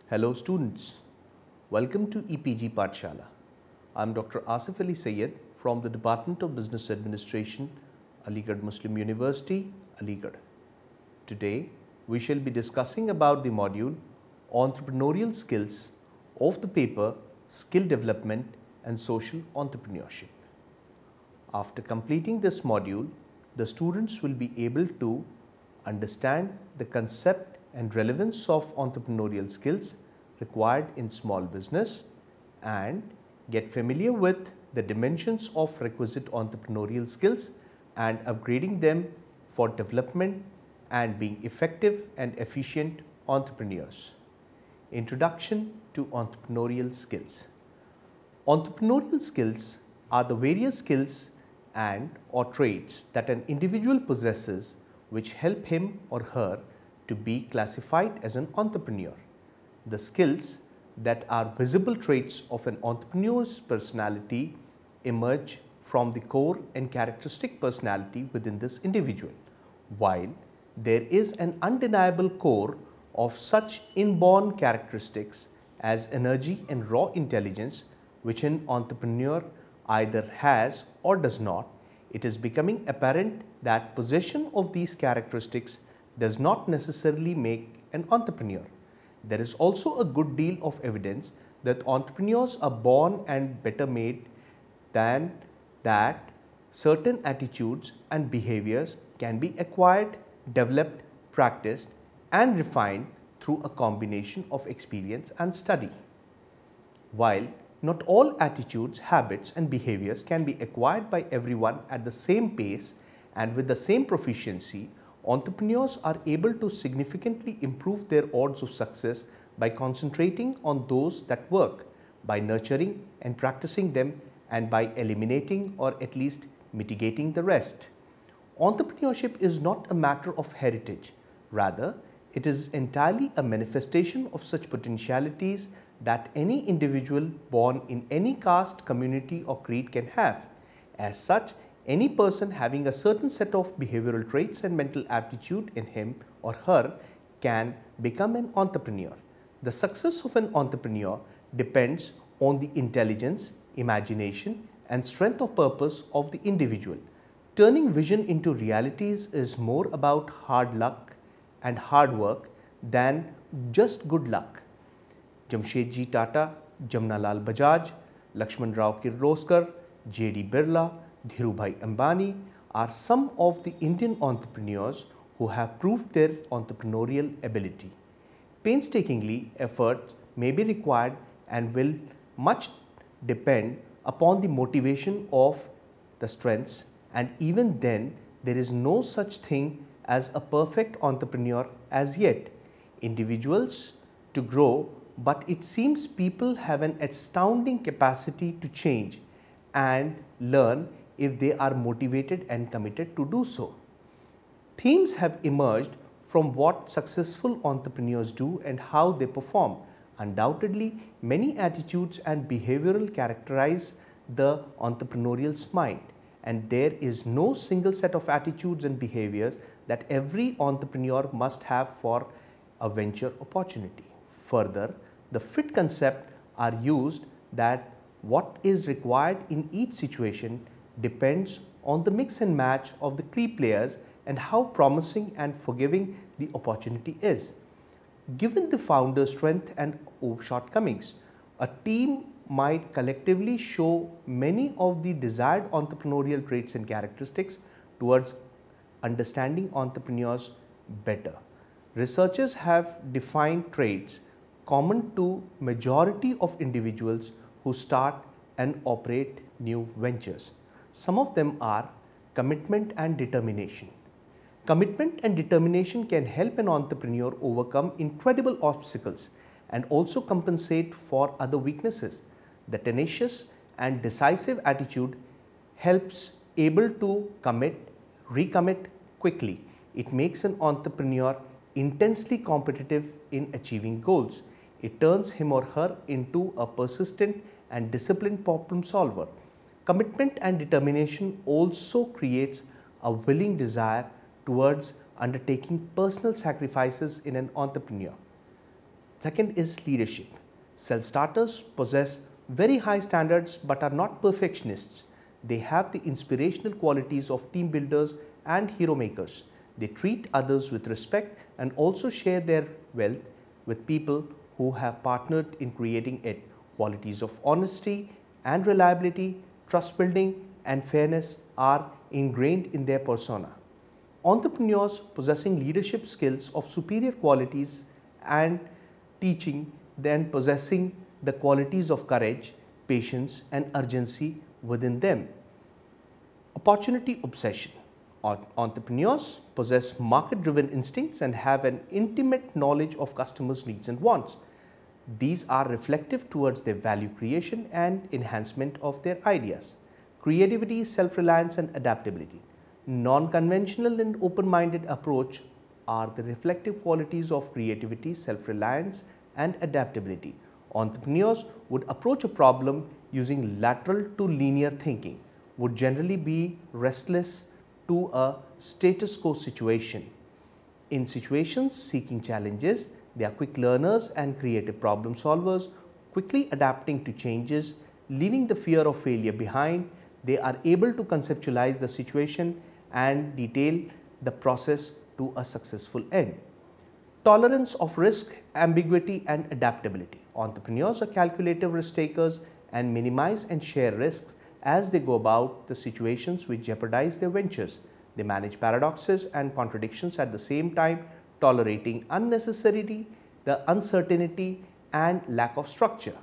Hello students, welcome to EPG Pathshala. I am Dr. Asif Ali Sayed from the Department of Business Administration, Aligarh Muslim University, Aligarh. Today we shall be discussing about the module Entrepreneurial Skills of the paper Skill Development and Social Entrepreneurship. After completing this module, the students will be able to understand the concept and relevance of entrepreneurial skills required in small business and get familiar with the dimensions of requisite entrepreneurial skills and upgrading them for development and being effective and efficient entrepreneurs. Introduction to entrepreneurial skills. Entrepreneurial skills are the various skills and or traits that an individual possesses which help him or her to be classified as an entrepreneur. The skills that are visible traits of an entrepreneur's personality emerge from the core and characteristic personality within this individual, while there is an undeniable core of such inborn characteristics as energy and raw intelligence which an entrepreneur either has or does not. It is becoming apparent that possession of these characteristics does not necessarily make an entrepreneur. There is also a good deal of evidence that entrepreneurs are born and better made than that certain attitudes and behaviors can be acquired, developed, practiced and refined through a combination of experience and study. While not all attitudes, habits and behaviors can be acquired by everyone at the same pace and with the same proficiency, entrepreneurs are able to significantly improve their odds of success by concentrating on those that work, by nurturing and practicing them, and by eliminating or at least mitigating the rest. Entrepreneurship is not a matter of heritage. Rather, it is entirely a manifestation of such potentialities that any individual born in any caste, community or creed can have. As such, any person having a certain set of behavioral traits and mental aptitude in him or her can become an entrepreneur. The success of an entrepreneur depends on the intelligence, imagination and strength of purpose of the individual. Turning vision into realities is more about hard luck and hard work than just good luck. Jamshedji Tata, Jamnalal Bajaj, Lakshman Rao Kirloskar, J.D. Birla, Dhirubhai Ambani are some of the Indian entrepreneurs who have proved their entrepreneurial ability. Painstakingly, effort may be required and will much depend upon the motivation of the strengths, and even then there is no such thing as a perfect entrepreneur as yet. Individuals to grow, but it seems people have an astounding capacity to change and learn if they are motivated and committed to do so. Themes have emerged from what successful entrepreneurs do and how they perform. Undoubtedly, many attitudes and behavioral characterize the entrepreneurial's mind, and there is no single set of attitudes and behaviors that every entrepreneur must have for a venture opportunity. Further, the fit concept are used that what is required in each situation depends on the mix and match of the key players and how promising and forgiving the opportunity is. Given the founder's strength and shortcomings, a team might collectively show many of the desired entrepreneurial traits and characteristics towards understanding entrepreneurs better. Researchers have defined traits common to majority of individuals who start and operate new ventures. Some of them are commitment and determination. Commitment and determination can help an entrepreneur overcome incredible obstacles and also compensate for other weaknesses. The tenacious and decisive attitude helps able to commit, recommit quickly. It makes an entrepreneur intensely competitive in achieving goals. It turns him or her into a persistent and disciplined problem solver. Commitment and determination also creates a willing desire towards undertaking personal sacrifices in an entrepreneur. Second is leadership. Self-starters possess very high standards but are not perfectionists. They have the inspirational qualities of team builders and hero makers. They treat others with respect and also share their wealth with people who have partnered in creating it. Qualities of honesty and reliability, trust building and fairness are ingrained in their persona. Entrepreneurs possessing leadership skills of superior qualities and teaching then possessing the qualities of courage, patience and urgency within them. Opportunity obsession. Entrepreneurs possess market-driven instincts and have an intimate knowledge of customers' needs and wants. These are reflective towards their value creation and enhancement of their ideas. Creativity, self-reliance and adaptability. Non-conventional and open-minded approach are the reflective qualities of creativity, self-reliance and adaptability. Entrepreneurs would approach a problem using lateral to linear thinking, would generally be restless to a status quo situation. In situations seeking challenges, they are quick learners and creative problem solvers, quickly adapting to changes, leaving the fear of failure behind. They are able to conceptualize the situation and detail the process to a successful end. Tolerance of risk, ambiguity and adaptability. Entrepreneurs are calculative risk takers and minimize and share risks as they go about the situations which jeopardize their ventures. They manage paradoxes and contradictions at the same time, tolerating unnecessity, the uncertainty and lack of structure.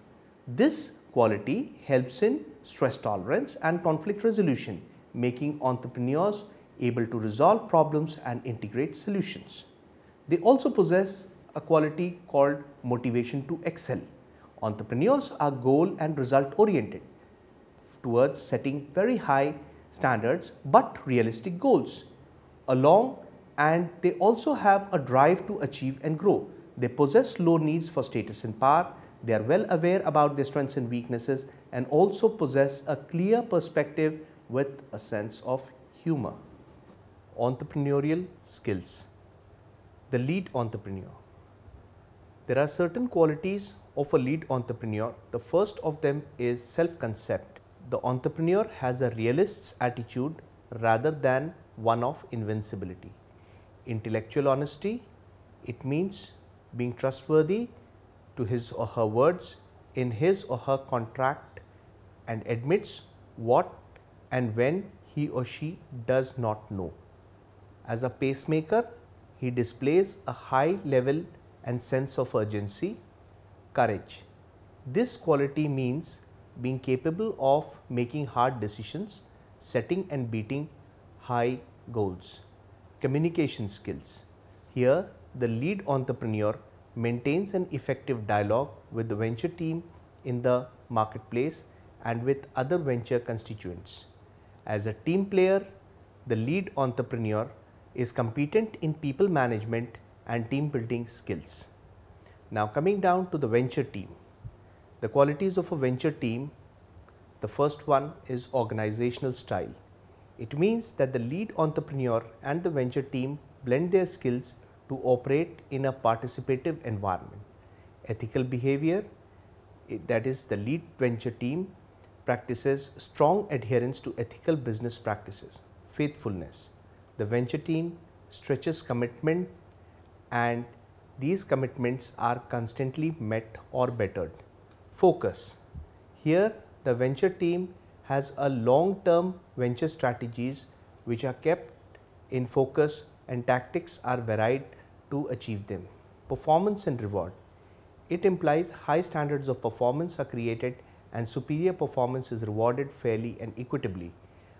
This quality helps in stress tolerance and conflict resolution, making entrepreneurs able to resolve problems and integrate solutions. They also possess a quality called motivation to excel. Entrepreneurs are goal and result oriented towards setting very high standards but realistic goals and they also have a drive to achieve and grow. They possess low needs for status and power. They are well aware about their strengths and weaknesses and also possess a clear perspective with a sense of humor. Entrepreneurial skills. The lead entrepreneur. There are certain qualities of a lead entrepreneur. The first of them is self-concept. The entrepreneur has a realist's attitude rather than one of invincibility. Intellectual honesty, it means being trustworthy to his or her words in his or her contract and admits what and when he or she does not know. As a pacemaker, he displays a high level and sense of urgency. Courage. This quality means being capable of making hard decisions, setting and beating high goals. Communication skills. Here, the lead entrepreneur maintains an effective dialogue with the venture team in the marketplace and with other venture constituents. As a team player, the lead entrepreneur is competent in people management and team building skills. Now coming down to the venture team. The qualities of a venture team, the first one is organizational style. It means that the lead entrepreneur and the venture team blend their skills to operate in a participative environment. Ethical behavior, that is the lead venture team practices strong adherence to ethical business practices. Faithfulness, the venture team stretches commitment and these commitments are constantly met or bettered. Focus, here the venture team has a long-term venture strategies which are kept in focus and tactics are varied to achieve them. Performance and reward, it implies high standards of performance are created and superior performance is rewarded fairly and equitably.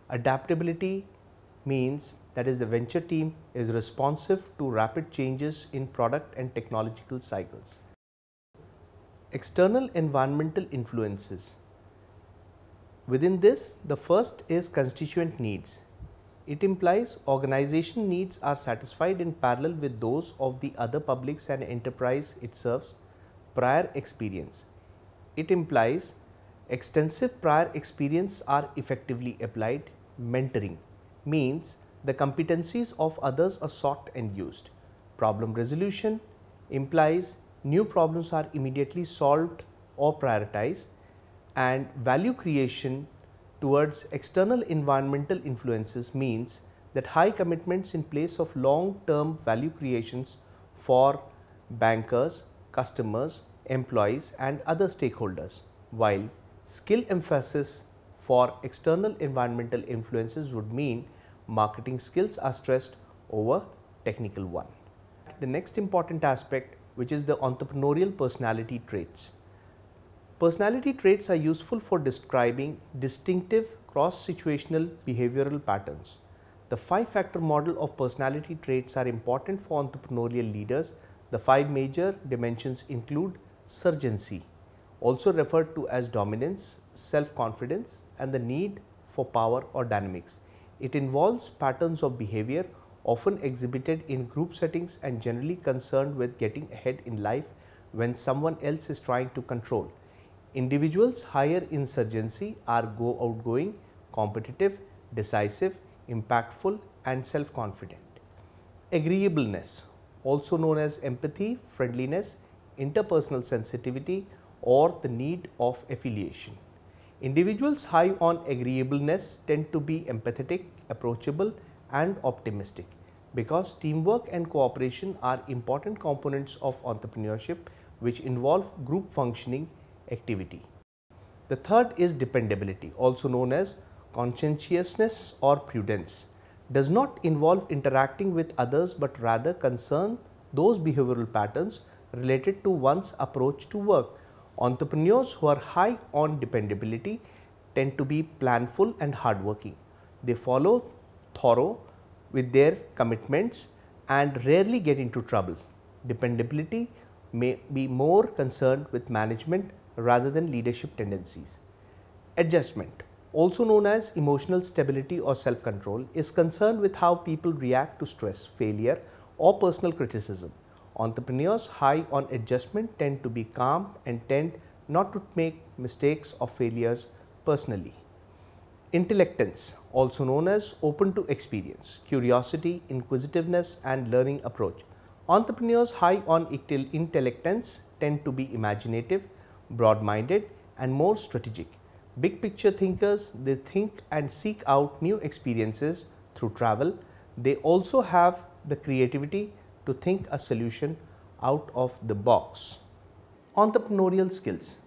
Adaptability means that is the venture team is responsive to rapid changes in product and technological cycles. External environmental influences. Within this, the first is constituent needs. It implies organization needs are satisfied in parallel with those of the other publics and enterprise it serves. Prior experience. It implies extensive prior experience are effectively applied. Mentoring means the competencies of others are sought and used. Problem resolution implies new problems are immediately solved or prioritized, and value creation towards external environmental influences means that high commitments in place of long-term value creations for bankers, customers, employees and other stakeholders, while skill emphasis for external environmental influences would mean marketing skills are stressed over technical one. The next important aspect, which is the entrepreneurial personality traits. Personality traits are useful for describing distinctive cross-situational behavioral patterns. The 5-factor model of personality traits are important for entrepreneurial leaders. The 5 major dimensions include surgency, also referred to as dominance, self-confidence, and the need for power or dynamics. It involves patterns of behavior often exhibited in group settings and generally concerned with getting ahead in life when someone else is trying to control. Individuals higher in surgency are outgoing, competitive, decisive, impactful, and self-confident. Agreeableness, also known as empathy, friendliness, interpersonal sensitivity, or the need of affiliation. Individuals high on agreeableness tend to be empathetic, approachable, and optimistic because teamwork and cooperation are important components of entrepreneurship which involve group functioning activity. The third is dependability, also known as conscientiousness or prudence. Does not involve interacting with others but rather concern those behavioral patterns related to one's approach to work. Entrepreneurs who are high on dependability tend to be planful and hardworking. They follow thorough with their commitments and rarely get into trouble. Dependability may be more concerned with management rather than leadership tendencies. Adjustment, also known as emotional stability or self-control, is concerned with how people react to stress, failure, or personal criticism. Entrepreneurs high on adjustment tend to be calm and tend not to make mistakes or failures personally. Intellectence, also known as open to experience, curiosity, inquisitiveness, and learning approach. Entrepreneurs high on intellectence tend to be imaginative, broad-minded, and more strategic. Big picture thinkers, they think and seek out new experiences through travel. They also have the creativity to think a solution out of the box. Entrepreneurial skills.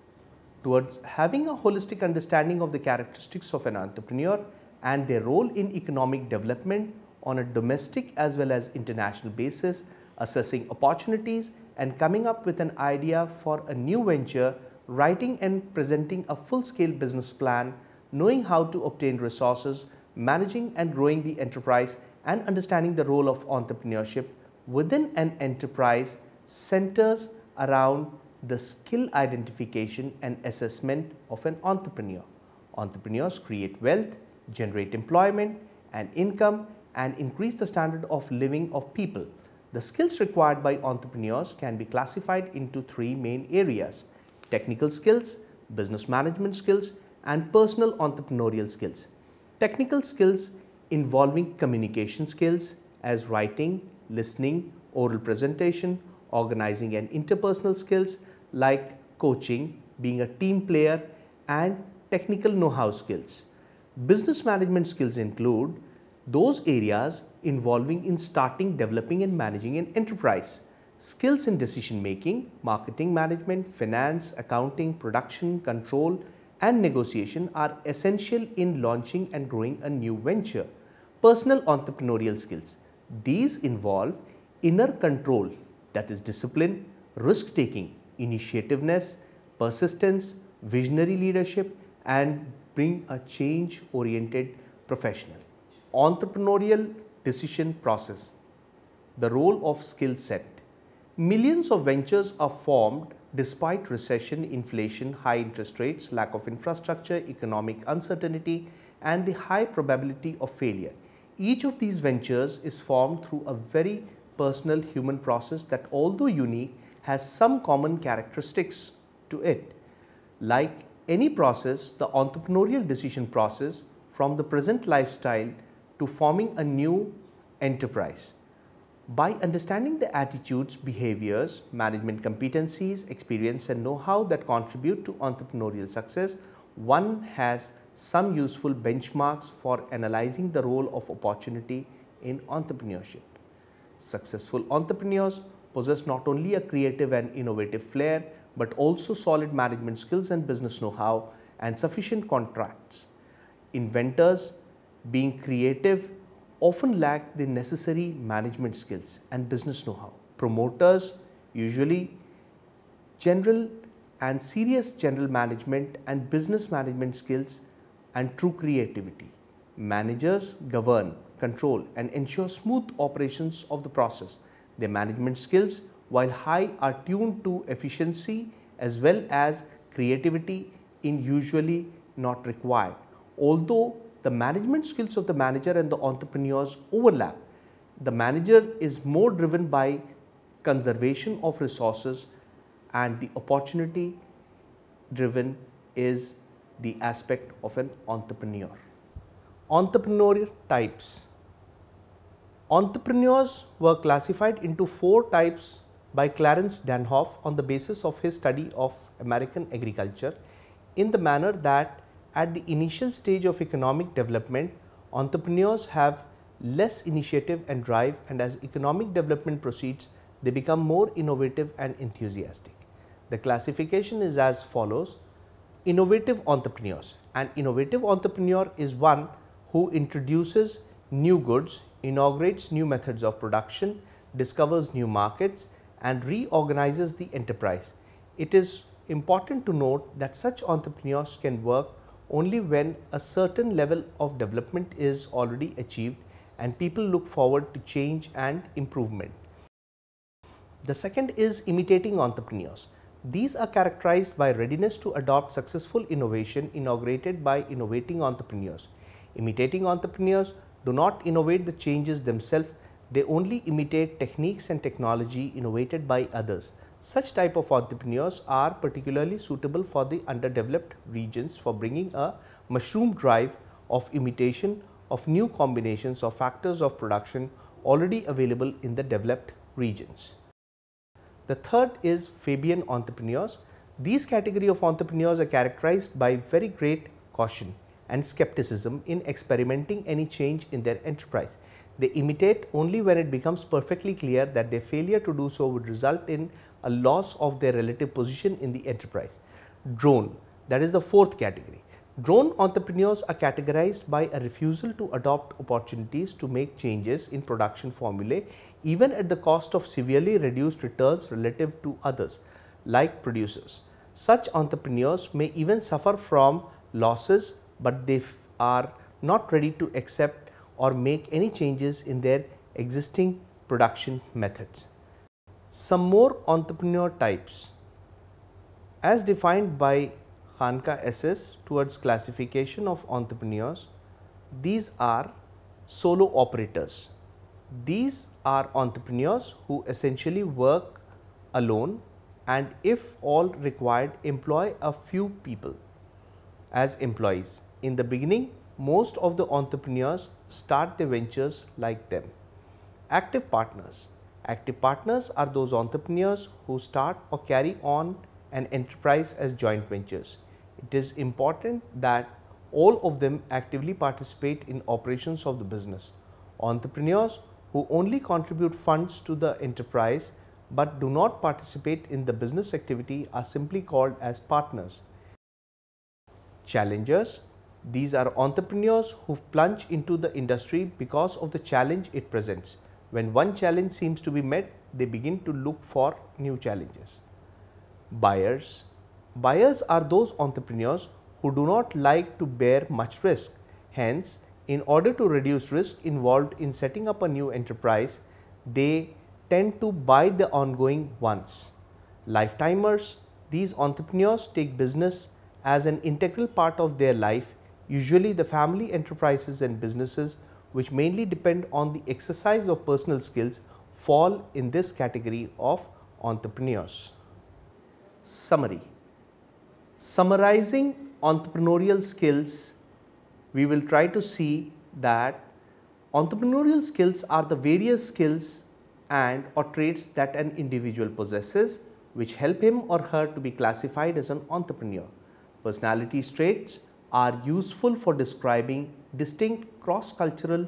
Towards having a holistic understanding of the characteristics of an entrepreneur and their role in economic development on a domestic as well as international basis, assessing opportunities and coming up with an idea for a new venture, writing and presenting a full-scale business plan, knowing how to obtain resources, managing and growing the enterprise, and understanding the role of entrepreneurship within an enterprise centers around the skill identification and assessment of an entrepreneur. Entrepreneurs create wealth, generate employment and income, and increase the standard of living of people. The skills required by entrepreneurs can be classified into 3 main areas: technical skills, business management skills, and personal entrepreneurial skills. Technical skills involving communication skills as writing, listening, oral presentation, organizing and interpersonal skills like coaching, being a team player, and technical know-how skills. Business management skills include those areas involving in starting, developing and managing an enterprise. Skills in decision making, marketing management, finance, accounting, production, control and negotiation are essential in launching and growing a new venture. Personal entrepreneurial skills. These involve inner control, that is discipline, risk taking, initiativeness, persistence, visionary leadership, and being a change oriented professional. Entrepreneurial decision process. The role of skill set. Millions of ventures are formed despite recession, inflation, high interest rates, lack of infrastructure, economic uncertainty, and the high probability of failure. Each of these ventures is formed through a very personal human process that, although unique, has some common characteristics to it. Like any process, the entrepreneurial decision process from the present lifestyle to forming a new enterprise By understanding the attitudes, behaviors, management competencies, experience and know-how that contribute to entrepreneurial success, one has some useful benchmarks for analyzing the role of opportunity in entrepreneurship. Successful entrepreneurs possess not only a creative and innovative flair, but also solid management skills and business know-how and sufficient contracts. Inventors, being creative, often lack the necessary management skills and business know-how. Promoters, usually general and serious general management and business management skills and true creativity. Managers govern, control and ensure smooth operations of the process. Their management skills, while high, are tuned to efficiency as well as creativity in usually not required. Although the management skills of the manager and the entrepreneurs overlap, the manager is more driven by conservation of resources and the opportunity driven is the aspect of an entrepreneur. Entrepreneurial types. Entrepreneurs were classified into 4 types by Clarence Danhoff on the basis of his study of American agriculture, in the manner that at the initial stage of economic development, entrepreneurs have less initiative and drive, and as economic development proceeds, they become more innovative and enthusiastic. The classification is as follows. Innovative entrepreneurs. An innovative entrepreneur is one who introduces new goods, inaugurates new methods of production, discovers new markets and reorganizes the enterprise. It is important to note that such entrepreneurs can work only when a certain level of development is already achieved and people look forward to change and improvement. The second is imitating entrepreneurs. These are characterized by readiness to adopt successful innovation inaugurated by innovating entrepreneurs. Imitating entrepreneurs do not innovate the changes themselves, they only imitate techniques and technology innovated by others. Such type of entrepreneurs are particularly suitable for the underdeveloped regions for bringing a mushroom drive of imitation of new combinations of factors of production already available in the developed regions. The third is Fabian entrepreneurs. These category of entrepreneurs are characterized by very great caution and skepticism in experimenting any change in their enterprise. They imitate only when it becomes perfectly clear that their failure to do so would result in a loss of their relative position in the enterprise. Drone, that is the fourth category. Drone entrepreneurs are categorized by a refusal to adopt opportunities to make changes in production formulae even at the cost of severely reduced returns relative to others like producers. Such entrepreneurs may even suffer from losses, but they are not ready to accept or make any changes in their existing production methods. Some more entrepreneur types. As defined by Khanka SS towards classification of entrepreneurs, these are solo operators. These are entrepreneurs who essentially work alone and if all required employ a few people as employees. In the beginning, most of the entrepreneurs start their ventures like them. Active partners. Active partners are those entrepreneurs who start or carry on an enterprise as joint ventures. It is important that all of them actively participate in operations of the business. Entrepreneurs who only contribute funds to the enterprise but do not participate in the business activity are simply called as partners. Challengers. These are entrepreneurs who plunge into the industry because of the challenge it presents. When one challenge seems to be met, they begin to look for new challenges. Buyers. Buyers are those entrepreneurs who do not like to bear much risk. Hence, in order to reduce risk involved in setting up a new enterprise, they tend to buy the ongoing ones. Lifetimers. These entrepreneurs take business as an integral part of their life. Usually the family enterprises and businesses which mainly depend on the exercise of personal skills fall in this category of entrepreneurs. Summary. Summarizing entrepreneurial skills, we will try to see that entrepreneurial skills are the various skills and or traits that an individual possesses which help him or her to be classified as an entrepreneur. Personality traits are useful for describing distinct cross-cultural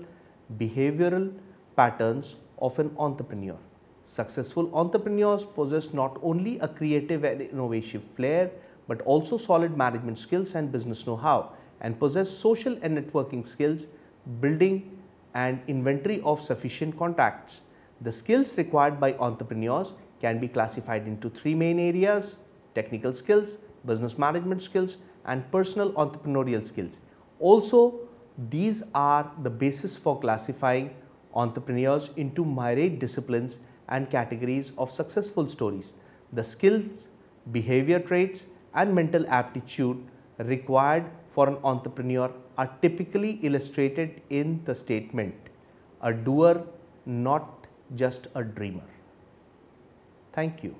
behavioral patterns of an entrepreneur. Successful entrepreneurs possess not only a creative and innovative flair, but also solid management skills and business know-how, and possess social and networking skills, building and inventory of sufficient contacts. The skills required by entrepreneurs can be classified into three main areas: technical skills, business management skills, and personal entrepreneurial skills. Also, these are the basis for classifying entrepreneurs into myriad disciplines and categories of successful stories. The skills, behavior traits, and mental aptitude required for an entrepreneur are typically illustrated in the statement, "A doer, not just a dreamer." Thank you.